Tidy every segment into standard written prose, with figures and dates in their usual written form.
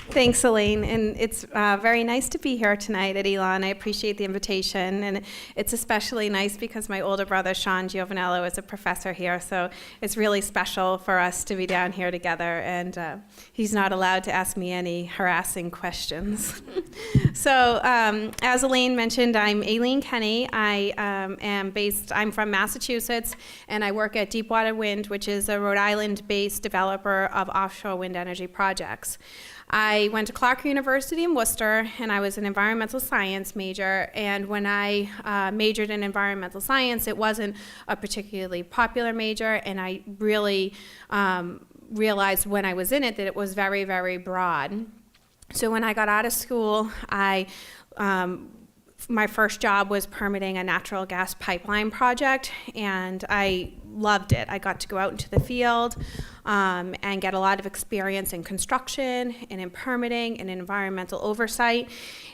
Thanks, Elaine, and it's very nice to be here tonight at Elon. I appreciate the invitation, and it's especially nice because my older brother, Sean Giovanello, is a professor here, so it's really special for us to be down here together, and he's not allowed to ask me any harassing questions. So, as Elaine mentioned, I'm Aileen Kenney. I'm from Massachusetts, and I work at Deepwater Wind, which is a Rhode Island-based developer of offshore wind energy projects. I went to Clark University in Worcester, and I was an environmental science major. And when I majored in environmental science, it wasn't a particularly popular major, and I really realized when I was in it that it was very, very broad. So when I got out of school, my first job was permitting a natural gas pipeline project, and I loved it. I got to go out into the field and get a lot of experience in construction and in permitting and in environmental oversight.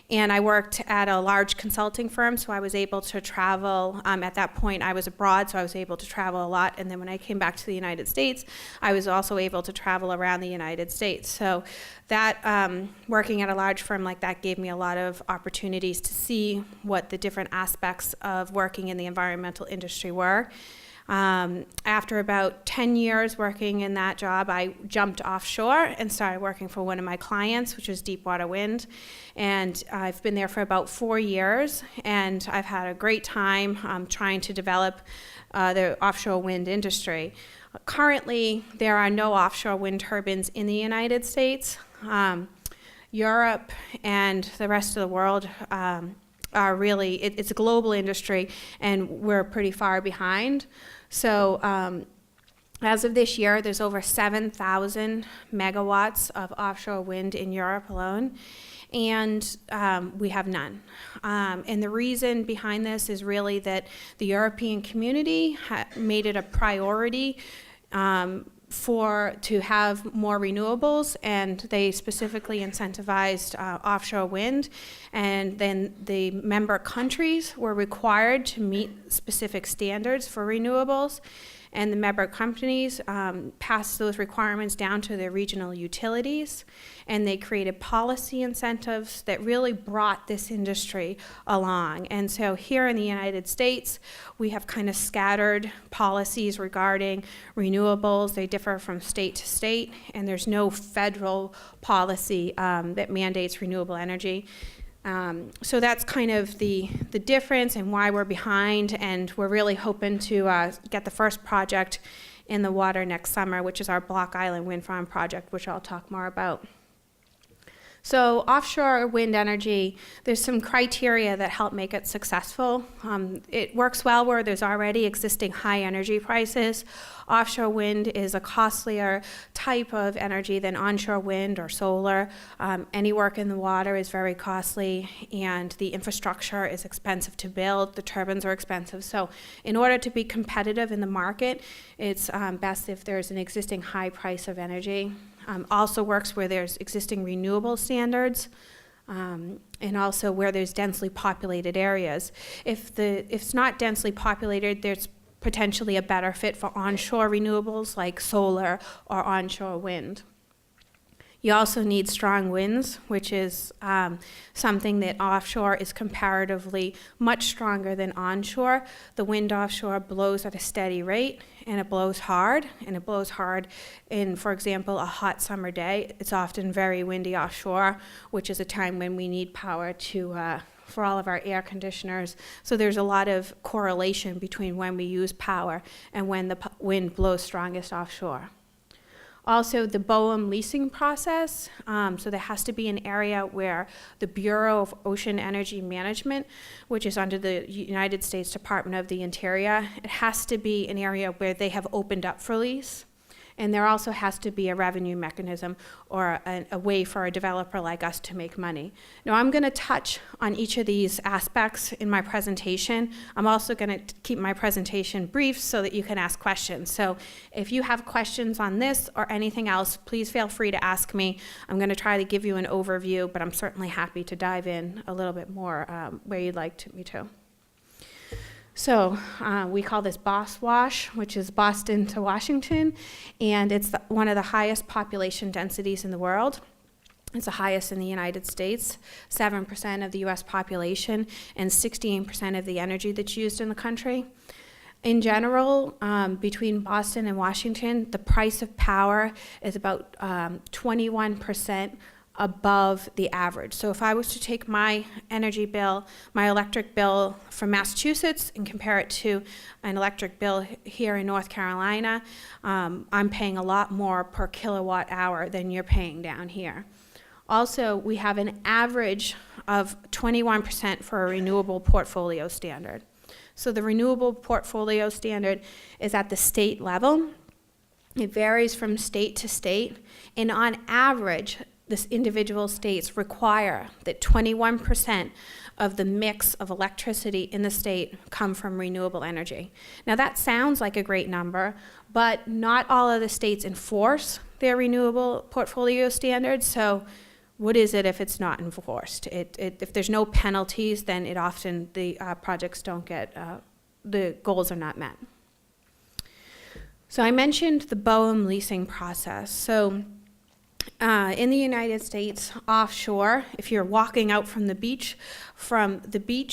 And I worked at a large consulting firm, so I was able to travel. At that point, I was abroad, so I was able to travel a lot. And then when I came back to the United States, I was also able to travel around the United States. So that working at a large firm like that gave me a lot of opportunities to see what the different aspects of working in the environmental industry were. After about 10 years working in that job, I jumped offshore and started working for one of my clients, which was Deepwater Wind. And I've been there for about 4 years, and I've had a great time trying to develop the offshore wind industry. Currently, there are no offshore wind turbines in the United States. Europe and the rest of the world are really, it's a global industry, and we're pretty far behind. So as of this year, there's over 7,000 megawatts of offshore wind in Europe alone, and we have none. And the reason behind this is really that the European community made it a priority to have more renewables, and they specifically incentivized offshore wind. And then the member countries were required to meet specific standards for renewables, and the member companies passed those requirements down to their regional utilities, and they created policy incentives that really brought this industry along. And so here in the United States, we have kind of scattered policies regarding renewables. They differ from state to state, and there's no federal policy that mandates renewable energy. So that's kind of the difference and why we're behind, and we're really hoping to get the first project in the water next summer, which is our Block Island Wind Farm project, which I'll talk more about. So offshore wind energy, there's some criteria that help make it successful. It works well where there's already existing high energy prices. Offshore wind is a costlier type of energy than onshore wind or solar. Any work in the water is very costly, and the infrastructure is expensive to build. The turbines are expensive. So in order to be competitive in the market, it's best if there's an existing high price of energy. Also works where there's existing renewable standards, and also where there's densely populated areas. If it's not densely populated, there's potentially a better fit for onshore renewables like solar or onshore wind. You also need strong winds, which is something that offshore is comparatively much stronger than onshore. The wind offshore blows at a steady rate, and it blows hard, in, for example, a hot summer day. It's often very windy offshore, which is a time when we need power for all of our air conditioners. So there's a lot of correlation between when we use power and when the wind blows strongest offshore. Also, the BOEM leasing process, so there has to be an area where the Bureau of Ocean Energy Management, which is under the United States Department of the Interior, it has to be an area where they have opened up for lease. And there also has to be a revenue mechanism or a way for a developer like us to make money. Now, I'm going to touch on each of these aspects in my presentation. I'm also going to keep my presentation brief so that you can ask questions. So if you have questions on this or anything else, please feel free to ask me. I'm going to try to give you an overview, but I'm certainly happy to dive in a little bit more where you'd like me to. So we call this Boss Wash, which is Boston to Washington, and it's one of the highest population densities in the world. It's the highest in the United States, 7% of the US population, and 16% of the energy that's used in the country. In general, between Boston and Washington, the price of power is about 21% above the average. So if I was to take my energy bill, my electric bill from Massachusetts and compare it to an electric bill here in North Carolina, I'm paying a lot more per kilowatt hour than you're paying down here. Also, we have an average of 21% for a renewable portfolio standard. So the renewable portfolio standard is at the state level. It varies from state to state, and on average, this individual states require that 21% of the mix of electricity in the state come from renewable energy. Now that sounds like a great number, but not all of the states enforce their renewable portfolio standards, so what is it if it's not enforced? If there's no penalties, then the projects don't get, the goals are not met. So I mentioned the BOEM leasing process. So in the United States, offshore, if you're walking out from the beach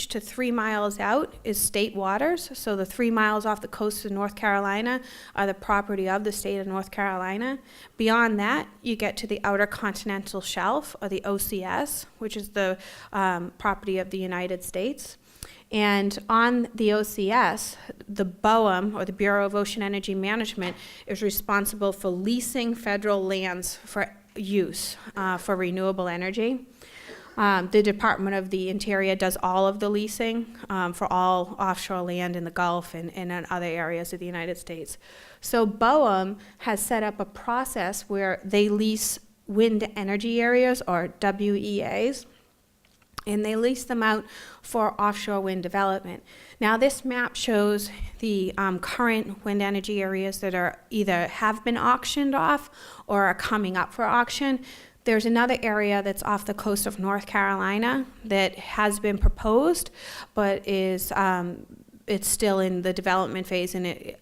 to 3 miles out is state waters. So the 3 miles off the coast of North Carolina are the property of the state of North Carolina. Beyond that, you get to the Outer Continental Shelf, or the OCS, which is the property of the United States. And on the OCS, the BOEM, or the Bureau of Ocean Energy Management, is responsible for leasing federal lands for use for renewable energy. The Department of the Interior does all of the leasing for all offshore land in the Gulf and in other areas of the United States. So BOEM has set up a process where they lease wind energy areas, or WEAs, and they lease them out for offshore wind development. Now this map shows the current wind energy areas that are either have been auctioned off or are coming up for auction. There's another area that's off the coast of North Carolina that has been proposed, but is it's still in the development phase, and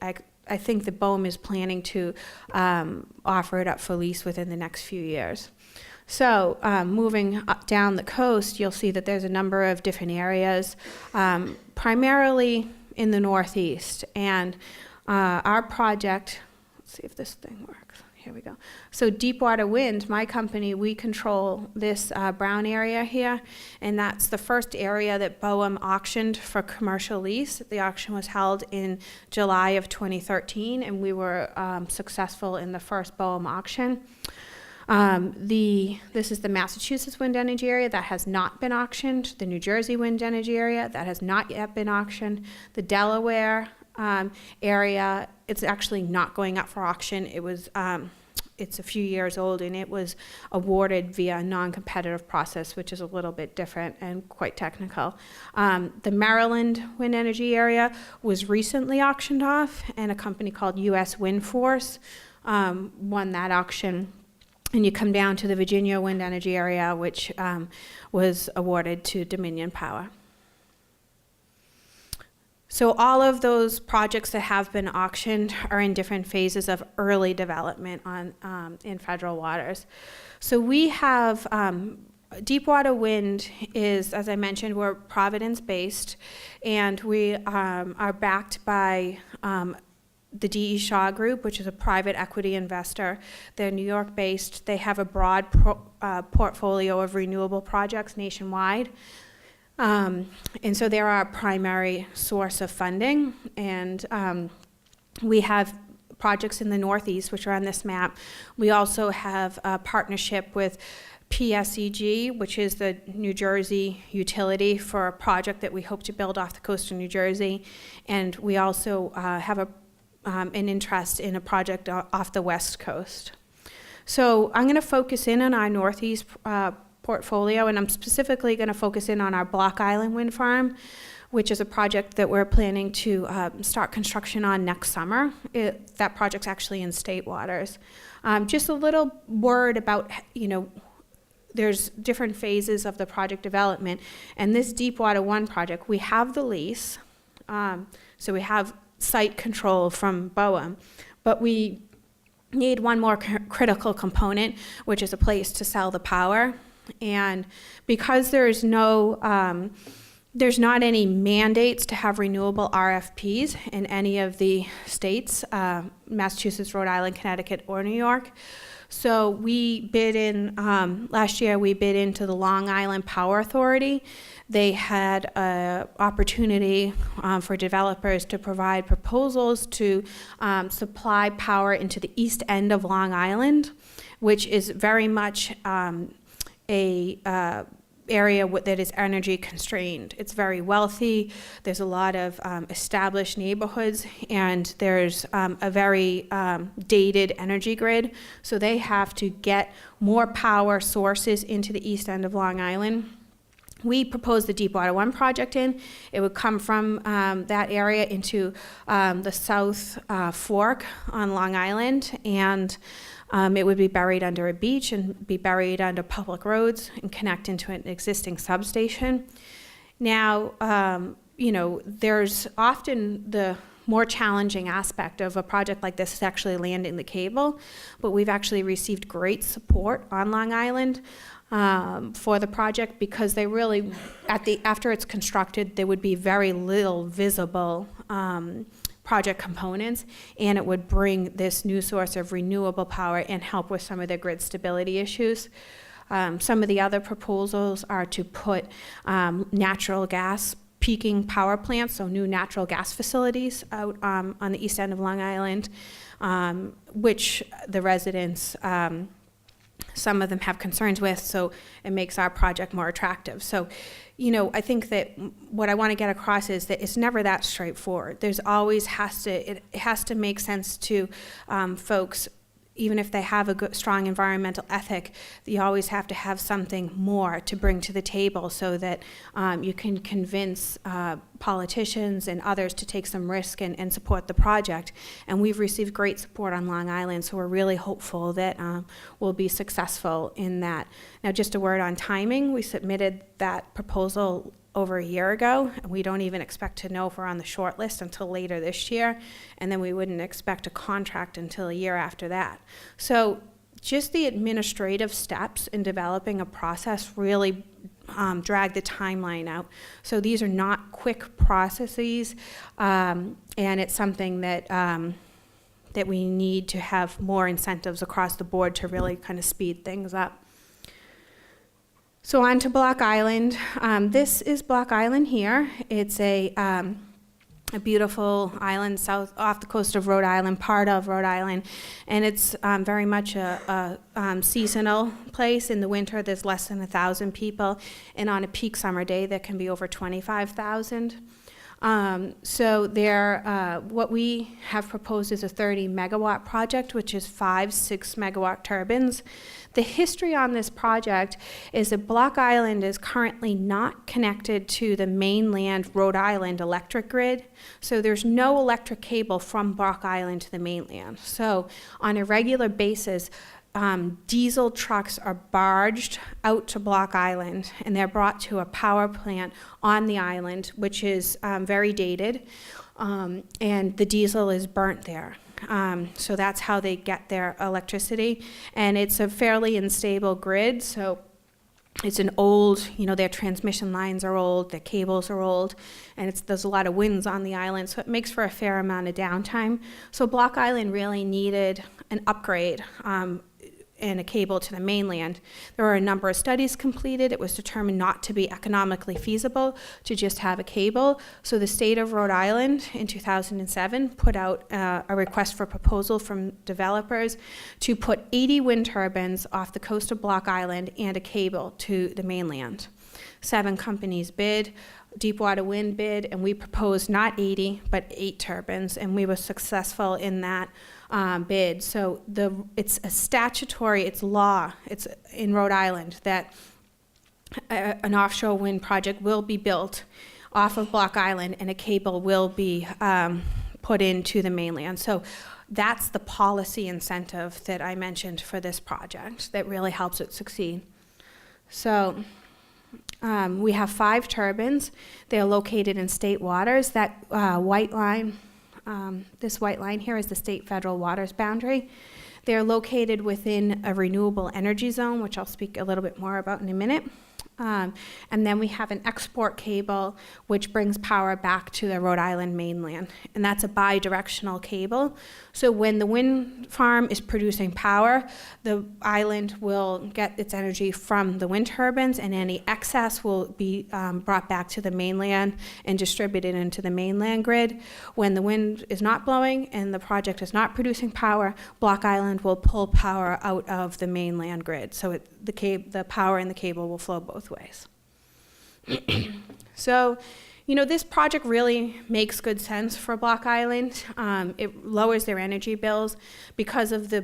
I think the BOEM is planning to offer it up for lease within the next few years. So moving up down the coast, you'll see that there's a number of different areas, primarily in the Northeast. And our project, let's see if this thing works. Here we go. So Deepwater Wind, my company, we control this brown area here, and that's the first area that BOEM auctioned for commercial lease. The auction was held in July of 2013, and we were successful in the first BOEM auction. This is the Massachusetts wind energy area that has not been auctioned, the New Jersey wind energy area that has not yet been auctioned, the Delaware area, it's actually not going up for auction. It was, it's a few years old, and it was awarded via a non-competitive process, which is a little bit different and quite technical. The Maryland wind energy area was recently auctioned off, and a company called U.S. Wind Force won that auction. And you come down to the Virginia wind energy area, which was awarded to Dominion Power. So all of those projects that have been auctioned are in different phases of early development in federal waters. So we have Deepwater Wind is, as I mentioned, we're Providence-based, and we are backed by the D.E. Shaw Group, which is a private equity investor. They're New York-based. They have a broad portfolio of renewable projects nationwide. And so they're our primary source of funding. And we have projects in the Northeast, which are on this map. We also have a partnership with PSEG, which is the New Jersey utility, for a project that we hope to build off the coast of New Jersey. And we also have an interest in a project off the West Coast. So I'm going to focus in on our Northeast portfolio, and I'm specifically going to focus in on our Block Island Wind Farm, which is a project that we're planning to start construction on next summer. That project's actually in state waters. Just a little word about, there's different phases of the project development, and this Deepwater One project, we have the lease, so we have site control from BOEM, but we need one more critical component, which is a place to sell the power. And because there's not any mandates to have renewable RFPs in any of the states, Massachusetts, Rhode Island, Connecticut, or New York. So we bid in, last year we bid into the Long Island Power Authority. They had an opportunity for developers to provide proposals to supply power into the east end of Long Island, which is very much a area that is energy constrained. It's very wealthy. There's a lot of established neighborhoods, and there's a very dated energy grid. So they have to get more power sources into the east end of Long Island. We proposed the Deepwater Wind project in. It would come from that area into the South Fork on Long Island, and it would be buried under a beach and be buried under public roads and connect into an existing substation. Now, there's often the more challenging aspect of a project like this is actually landing the cable, but we've actually received great support on Long Island for the project, because they really, after it's constructed, there would be very little visible project components, and it would bring this new source of renewable power and help with some of the grid stability issues. Some of the other proposals are to put natural gas peaking power plants, so new natural gas facilities out on the east end of Long Island, which the residents, some of them have concerns with, so it makes our project more attractive. So, I think that what I want to get across is that it's never that straightforward. There's always it has to make sense to folks, even if they have a strong environmental ethic. You always have to have something more to bring to the table so that you can convince politicians and others to take some risk and support the project. And we've received great support on Long Island, so we're really hopeful that we'll be successful in that. Now, just a word on timing. We submitted that proposal over a year ago, and we don't even expect to know if we're on the short list until later this year, and then we wouldn't expect a contract until a year after that. So just the administrative steps in developing a process really drag the timeline out. So these are not quick processes, and it's something that that we need to have more incentives across the board to really kind of speed things up. So on to Block Island. This is Block Island here. It's a beautiful island south off the coast of Rhode Island, part of Rhode Island, and it's very much a seasonal place. In the winter, there's less than 1,000 people, and on a peak summer day, there can be over 25,000. So what we have proposed is a 30 megawatt project, which is 5 6 megawatt turbines. The history on this project is that Block Island is currently not connected to the mainland Rhode Island electric grid. So there's no electric cable from Block Island to the mainland. So on a regular basis, diesel trucks are barged out to Block Island, and they're brought to a power plant on the island, which is very dated, and the diesel is burnt there. So that's how they get their electricity, and it's a fairly unstable grid, so it's an old, their transmission lines are old, their cables are old, and there's a lot of winds on the island, so it makes for a fair amount of downtime. So Block Island really needed an upgrade and a cable to the mainland. There were a number of studies completed. It was determined not to be economically feasible to just have a cable. So the state of Rhode Island in 2007 put out a request for proposal from developers to put 80 wind turbines off the coast of Block Island and a cable to the mainland. 7 companies bid. Deepwater Wind bid, and we proposed not 80, but 8 turbines, and we were successful in that bid. So it's a statutory, it's law, it's in Rhode Island that an offshore wind project will be built off of Block Island, and a cable will be put into the mainland. So that's the policy incentive that I mentioned for this project that really helps it succeed. So we have 5 turbines. They're located in state waters. That white line, this white line here is the state federal waters boundary. They're located within a renewable energy zone, which I'll speak a little bit more about in a minute. And then we have an export cable, which brings power back to the Rhode Island mainland. And that's a bi-directional cable. So when the wind farm is producing power, the island will get its energy from the wind turbines, and any excess will be brought back to the mainland and distributed into the mainland grid. When the wind is not blowing and the project is not producing power, Block Island will pull power out of the mainland grid. So the power in the cable will flow both ways. So, this project really makes good sense for Block Island. It lowers their energy bills because of the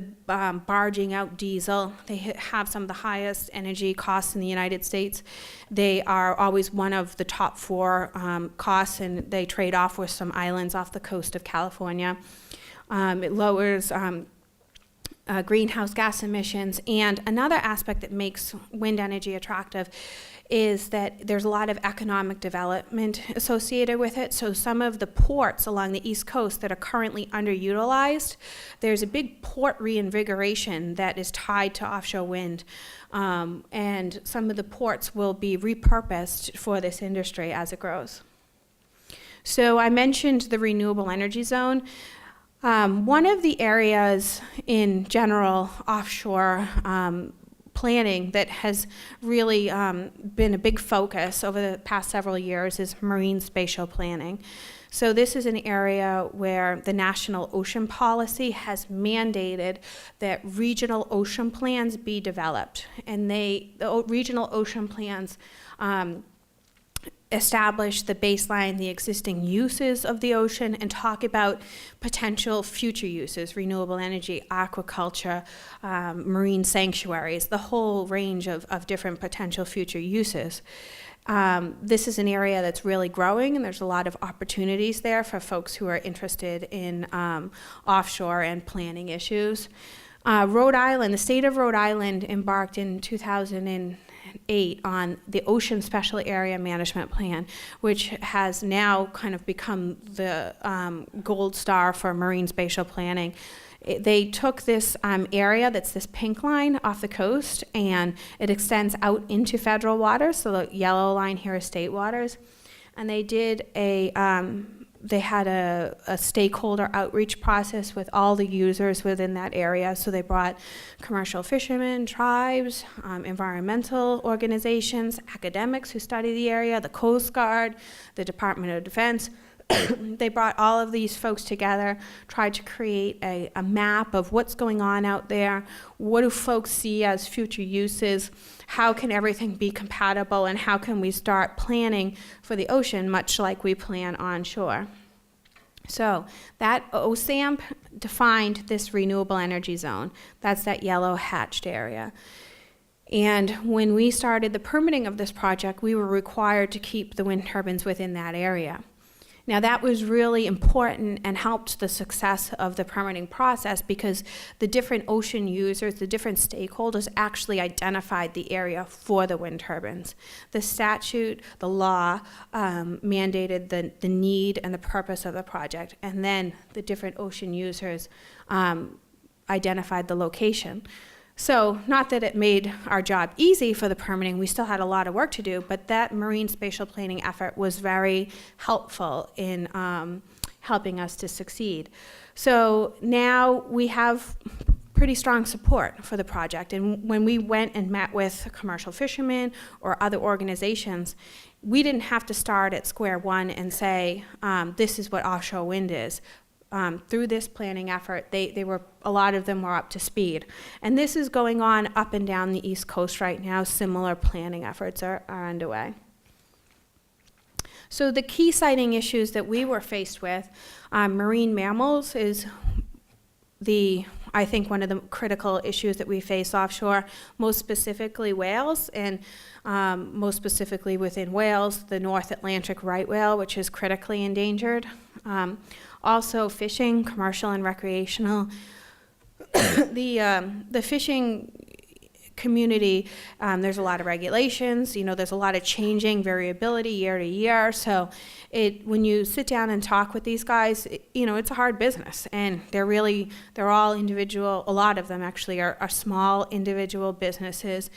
barging out diesel. They have some of the highest energy costs in the United States. They are always one of the top 4 costs, and they trade off with some islands off the coast of California. It lowers greenhouse gas emissions, and another aspect that makes wind energy attractive is that there's a lot of economic development associated with it. So some of the ports along the East Coast that are currently underutilized, there's a big port reinvigoration that is tied to offshore wind. And some of the ports will be repurposed for this industry as it grows. So I mentioned the renewable energy zone. One of the areas in general offshore planning that has really been a big focus over the past several years is marine spatial planning. So this is an area where the National Ocean Policy has mandated that regional ocean plans be developed. And the regional ocean plans establish the baseline, the existing uses of the ocean, and talk about potential future uses, renewable energy, aquaculture, marine sanctuaries, the whole range of different potential future uses. This is an area that's really growing, and there's a lot of opportunities there for folks who are interested in offshore and planning issues. Rhode Island, the state of Rhode Island embarked in 2008 on the Ocean Special Area Management Plan, which has now kind of become the gold star for marine spatial planning. They took this area that's this pink line off the coast, and it extends out into federal waters, so the yellow line here is state waters. And they did they had a stakeholder outreach process with all the users within that area. So they brought commercial fishermen, tribes, environmental organizations, academics who study the area, the Coast Guard, the Department of Defense. They brought all of these folks together, tried to create a map of what's going on out there, what do folks see as future uses, how can everything be compatible, and how can we start planning for the ocean much like we plan onshore. So that OSAMP defined this renewable energy zone. That's that yellow hatched area. And when we started the permitting of this project, we were required to keep the wind turbines within that area. Now that was really important and helped the success of the permitting process because the different ocean users, the different stakeholders actually identified the area for the wind turbines. The statute, the law, mandated the need and the purpose of the project, and then the different ocean users identified the location. So not that it made our job easy for the permitting, we still had a lot of work to do, but that marine spatial planning effort was very helpful in helping us to succeed. So now we have pretty strong support for the project, and when we went and met with commercial fishermen or other organizations, we didn't have to start at square one and say, this is what offshore wind is. Through this planning effort, a lot of them were up to speed. And this is going on up and down the East Coast right now. Similar planning efforts are underway. So the key siting issues that we were faced with, marine mammals is I think one of the critical issues that we face offshore, most specifically whales, and most specifically within whales, the North Atlantic right whale, which is critically endangered. Also fishing, commercial and recreational. The fishing community, there's a lot of regulations, there's a lot of changing variability year to year. So when you sit down and talk with these guys, it's a hard business, and they're all individual, a lot of them actually are small individual businesses,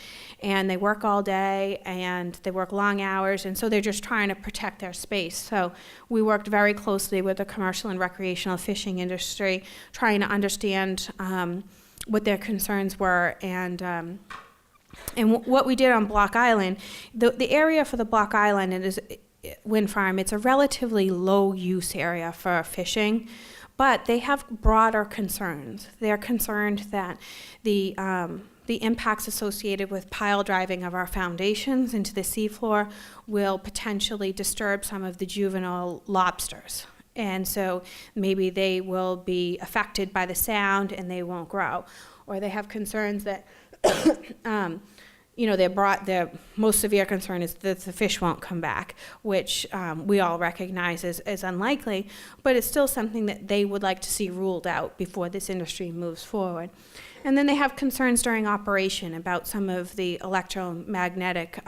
and they work all day and they work long hours, and so they're just trying to protect their space. So we worked very closely with the commercial and recreational fishing industry, trying to understand what their concerns were, and what we did on Block Island. The area for the Block Island wind farm, it's a relatively low use area for fishing, but they have broader concerns. They're concerned that the impacts associated with pile driving of our foundations into the seafloor will potentially disturb some of the juvenile lobsters. And so maybe they will be affected by the sound and they won't grow. Or they have concerns that, their most severe concern is that the fish won't come back, which we all recognize as unlikely, but it's still something that they would like to see ruled out before this industry moves forward. And then they have concerns during operation about some of the electromagnetic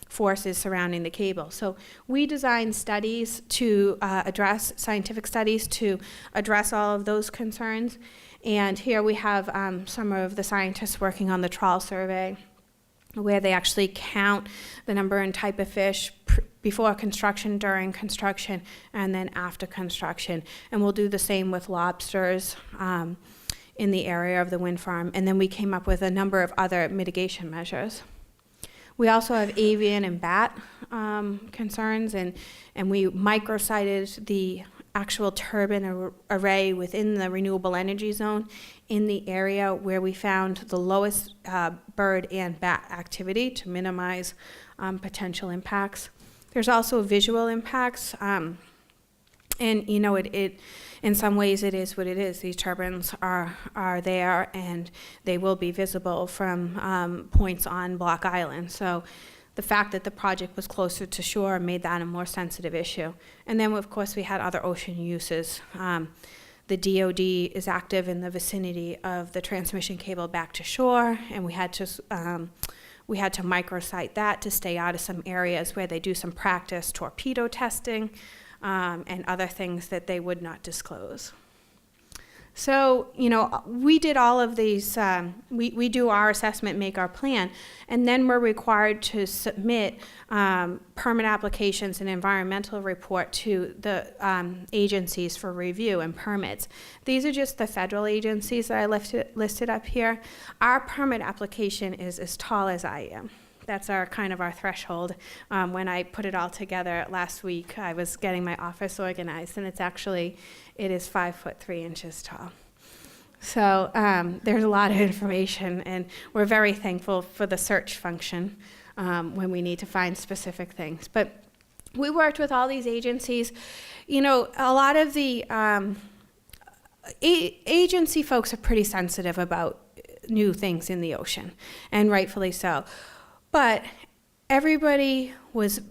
forces surrounding the cable. So we designed studies to scientific studies to address all of those concerns. And here we have some of the scientists working on the trawl survey, where they actually count the number and type of fish before construction, during construction, and then after construction. And we'll do the same with lobsters in the area of the wind farm. And then we came up with a number of other mitigation measures. We also have avian and bat concerns, and we microsited the actual turbine array within the renewable energy zone in the area where we found the lowest bird and bat activity to minimize potential impacts. There's also visual impacts, and it in some ways it is what it is. These turbines are there, and they will be visible from points on Block Island. So the fact that the project was closer to shore made that a more sensitive issue. And then, of course, we had other ocean uses. The DOD is active in the vicinity of the transmission cable back to shore, and we had to microsite that to stay out of some areas where they do some practice torpedo testing and other things that they would not disclose. So, we did all of these, we do our assessment, make our plan, and then we're required to submit permit applications and environmental report to the agencies for review and permits. These are just the federal agencies that I listed up here. Our permit application is as tall as I am. That's our threshold. When I put it all together last week, I was getting my office organized, and it is 5'3" tall. So there's a lot of information, and we're very thankful for the search function when we need to find specific things. But we worked with all these agencies. A lot of the agency folks are pretty sensitive about new things in the ocean, and rightfully so. But everybody was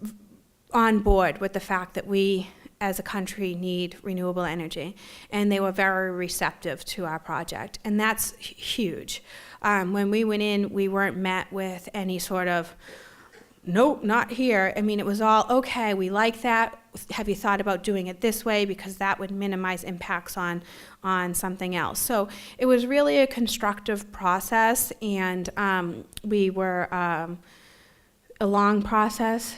on board with the fact that we, as a country, need renewable energy, and they were very receptive to our project, and that's huge. When we went in, we weren't met with any sort of, nope, not here. It was all, okay, we like that. Have you thought about doing it this way, because that would minimize impacts on something else? So it was really a constructive process, and we were a long process,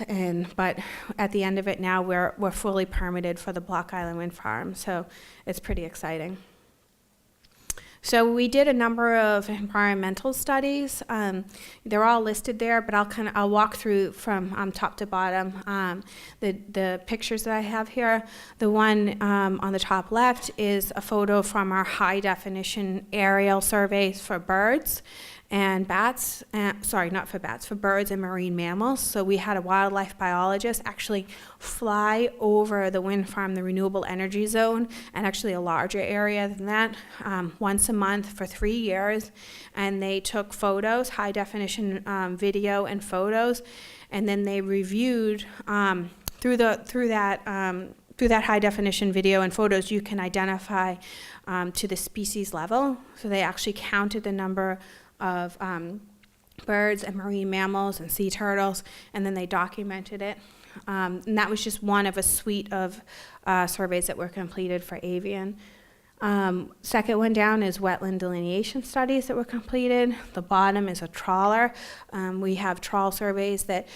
but at the end of it now, we're fully permitted for the Block Island Wind Farm, so it's pretty exciting. So we did a number of environmental studies. They're all listed there, but I'll walk through from top to bottom. The pictures that I have here, the one on the top left is a photo from our high definition aerial surveys for birds and bats, for birds and marine mammals. So we had a wildlife biologist actually fly over the wind farm, the renewable energy zone, and actually a larger area than that, once a month for 3 years. And they took photos, high definition video and photos, and then they reviewed through that high definition video and photos, you can identify to the species level. So they actually counted the number of birds and marine mammals and sea turtles, and then they documented it. And that was just one of a suite of surveys that were completed for avian. Second one down is wetland delineation studies that were completed. The bottom is a trawler. We have trawl surveys that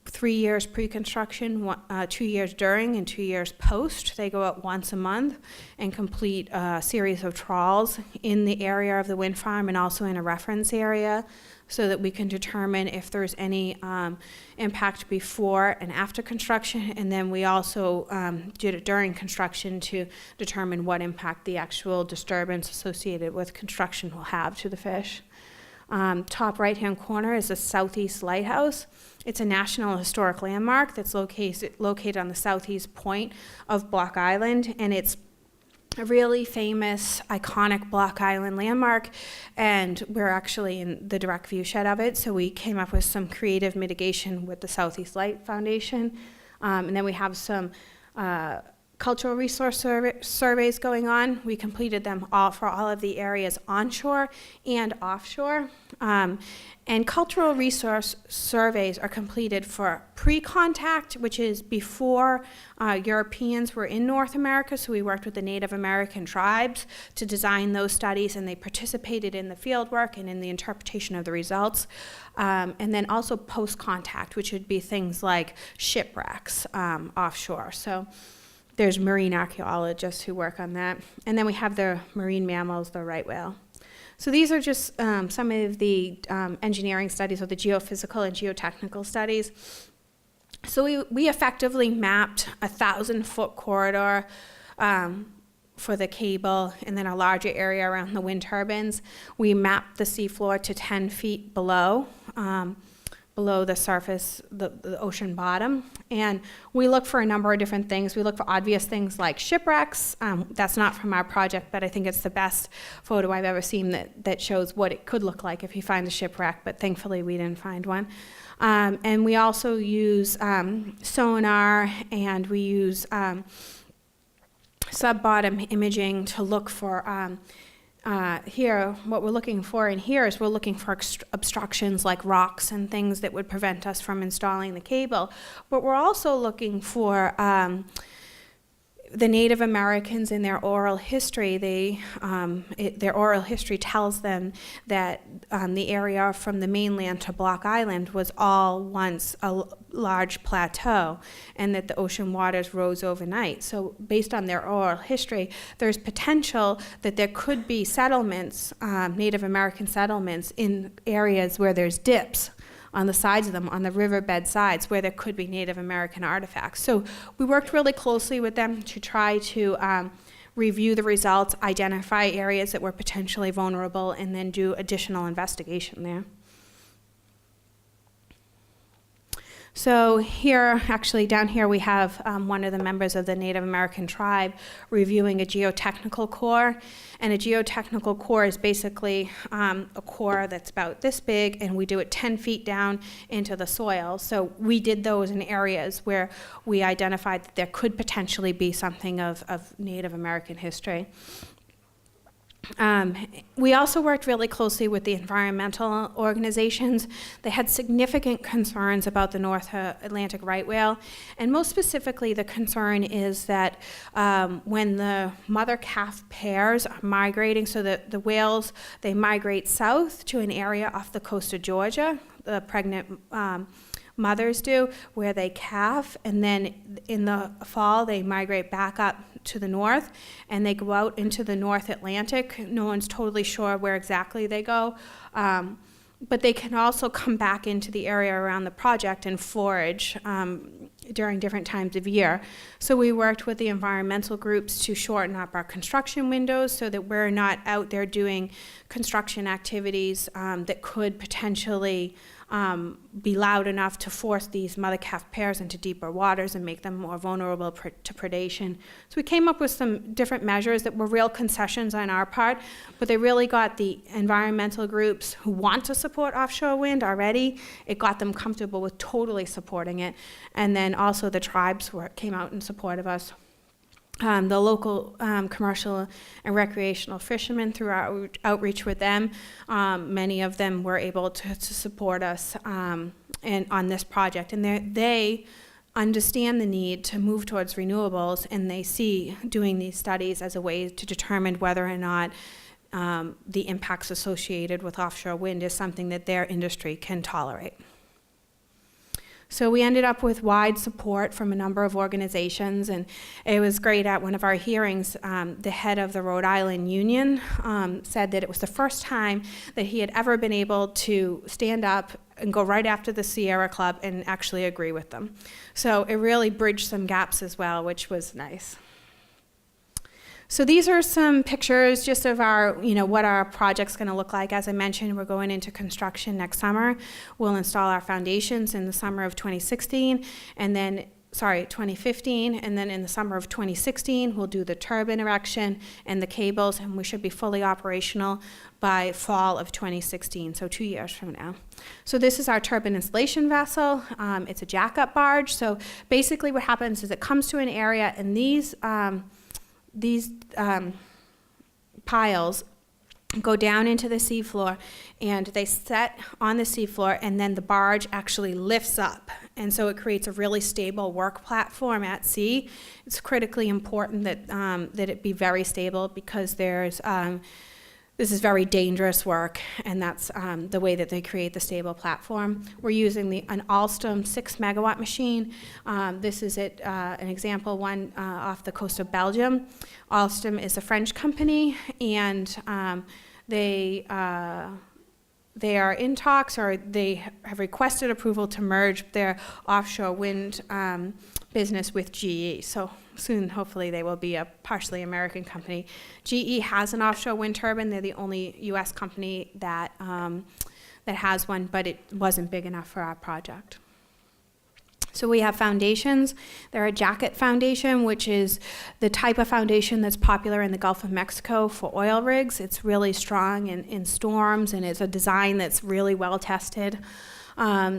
3 years pre-construction, 2 years during, and 2 years post. They go out once a month and complete a series of trawls in the area of the wind farm and also in a reference area, so that we can determine if there's any impact before and after construction. And then we also did it during construction to determine what impact the actual disturbance associated with construction will have to the fish. Top right-hand corner is the Southeast Lighthouse. It's a National Historic Landmark that's located on the southeast point of Block Island, and it's a really famous, iconic Block Island landmark, and we're actually in the direct view shed of it, so we came up with some creative mitigation with the Southeast Light Foundation. And then we have some cultural resource surveys going on. We completed them all for all of the areas onshore and offshore. And cultural resource surveys are completed for pre-contact, which is before Europeans were in North America. So we worked with the Native American tribes to design those studies, and they participated in the field work and in the interpretation of the results. And then also post-contact, which would be things like shipwrecks offshore. So there's marine archaeologists who work on that. And then we have the marine mammals, the right whale. So these are just some of the engineering studies, or the geophysical and geotechnical studies. So we effectively mapped a 1,000-foot corridor for the cable, and then a larger area around the wind turbines. We mapped the seafloor to 10 feet below the surface, the ocean bottom. And we look for a number of different things. We look for obvious things like shipwrecks. That's not from our project, but I think it's the best photo I've ever seen that shows what it could look like if you find a shipwreck, but thankfully we didn't find one. And we also use sonar, and we use sub-bottom imaging to look for here, what we're looking for in here is we're looking for obstructions like rocks and things that would prevent us from installing the cable. But we're also looking for the Native Americans in their oral history. Their oral history tells them that the area from the mainland to Block Island was all once a large plateau, and that the ocean waters rose overnight. So based on their oral history, there's potential that there could be settlements, Native American settlements, in areas where there's dips on the sides of them, on the riverbed sides, where there could be Native American artifacts. So we worked really closely with them to try to review the results, identify areas that were potentially vulnerable, and then do additional investigation there. So here, actually down here, we have one of the members of the Native American tribe reviewing a geotechnical core. And a geotechnical core is basically a core that's about this big, and we do it 10 feet down into the soil. So we did those in areas where we identified that there could potentially be something of Native American history. We also worked really closely with the environmental organizations. They had significant concerns about the North Atlantic right whale, and most specifically the concern is that when the mother-calf pairs are migrating, so that the whales, they migrate south to an area off the coast of Georgia, the pregnant mothers do, where they calf, and then in the fall they migrate back up to the north, and they go out into the North Atlantic. No one's totally sure where exactly they go, but they can also come back into the area around the project and forage during different times of year. So we worked with the environmental groups to shorten up our construction windows so that we're not out there doing construction activities that could potentially be loud enough to force these mother-calf pairs into deeper waters and make them more vulnerable to predation. So we came up with some different measures that were real concessions on our part, but they really got the environmental groups who want to support offshore wind already. It got them comfortable with totally supporting it. And then also the tribes came out in support of us. the local commercial and recreational fishermen through our outreach with them. Many of them were able to support us on this project, and they understand the need to move towards renewables, and they see doing these studies as a way to determine whether or not the impacts associated with offshore wind is something that their industry can tolerate. So we ended up with wide support from a number of organizations, and it was great. At one of our hearings, the head of the Rhode Island Union said that it was the first time that he had ever been able to stand up and go right after the Sierra Club and actually agree with them. So it really bridged some gaps as well, which was nice. So these are some pictures just of our, what our project's going to look like. As I mentioned, we're going into construction next summer. We'll install our foundations in the summer of 2015, and then, 2015, and then in the summer of 2016, we'll do the turbine erection and the cables, and we should be fully operational by fall of 2016, so 2 years from now. So this is our turbine installation vessel. It's a jackup barge. So basically what happens is it comes to an area, and these piles go down into the seafloor, and they set on the seafloor, and then the barge actually lifts up. And so it creates a really stable work platform at sea. It's critically important that, that it be very stable, because this is very dangerous work, and that's the way that they create the stable platform. We're using an Alstom 6-megawatt machine. This is an example one off the coast of Belgium. Alstom is a French company, and they are in talks, or they have requested approval to merge their offshore wind business with GE. So soon, hopefully, they will be a partially American company. GE has an offshore wind turbine. They're the only U.S. company that has one, but it wasn't big enough for our project. So we have foundations. They're a jacket foundation, which is the type of foundation that's popular in the Gulf of Mexico for oil rigs. It's really strong in storms, and it's a design that's really well tested.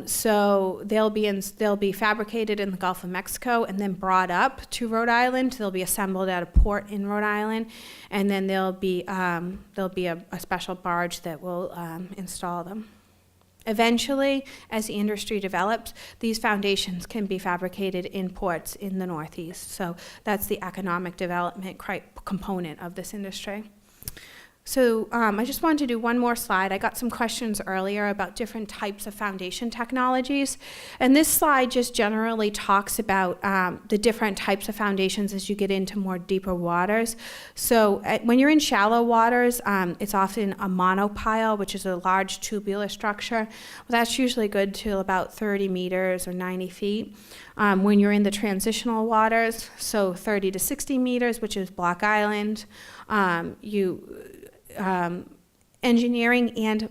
So they'll be fabricated in the Gulf of Mexico and then brought up to Rhode Island. They'll be assembled at a port in Rhode Island, and then there'll be a special barge that will install them. Eventually, as the industry develops, these foundations can be fabricated in ports in the Northeast. So that's the economic development component of this industry. So I just wanted to do one more slide. I got some questions earlier about different types of foundation technologies. And this slide just generally talks about the different types of foundations as you get into more deeper waters. So when you're in shallow waters, it's often a monopile, which is a large tubular structure. Well, that's usually good till about 30 meters or 90 feet. When you're in the transitional waters, so 30 to 60 meters, which is Block Island, engineering and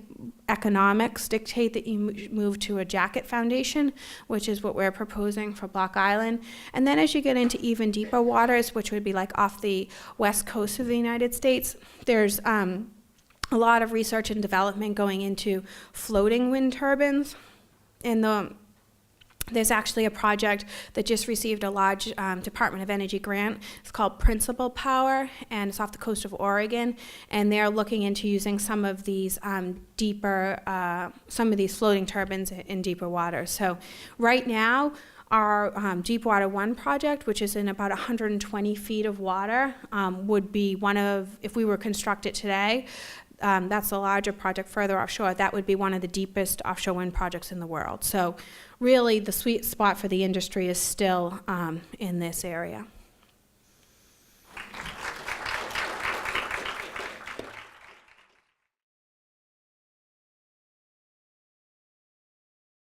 economics dictate that you move to a jacket foundation, which is what we're proposing for Block Island. And then as you get into even deeper waters, which would be like off the west coast of the United States, there's a lot of research and development going into floating wind turbines. And there's actually a project that just received a large Department of Energy grant. It's called Principal Power, and it's off the coast of Oregon. And they're looking into using some of these some of these floating turbines in deeper waters. So right now, our Deepwater Wind project, which is in about 120 feet of water, would be one of, if we were constructed today, that's a larger project further offshore, that would be one of the deepest offshore wind projects in the world. So really the sweet spot for the industry is still in this area.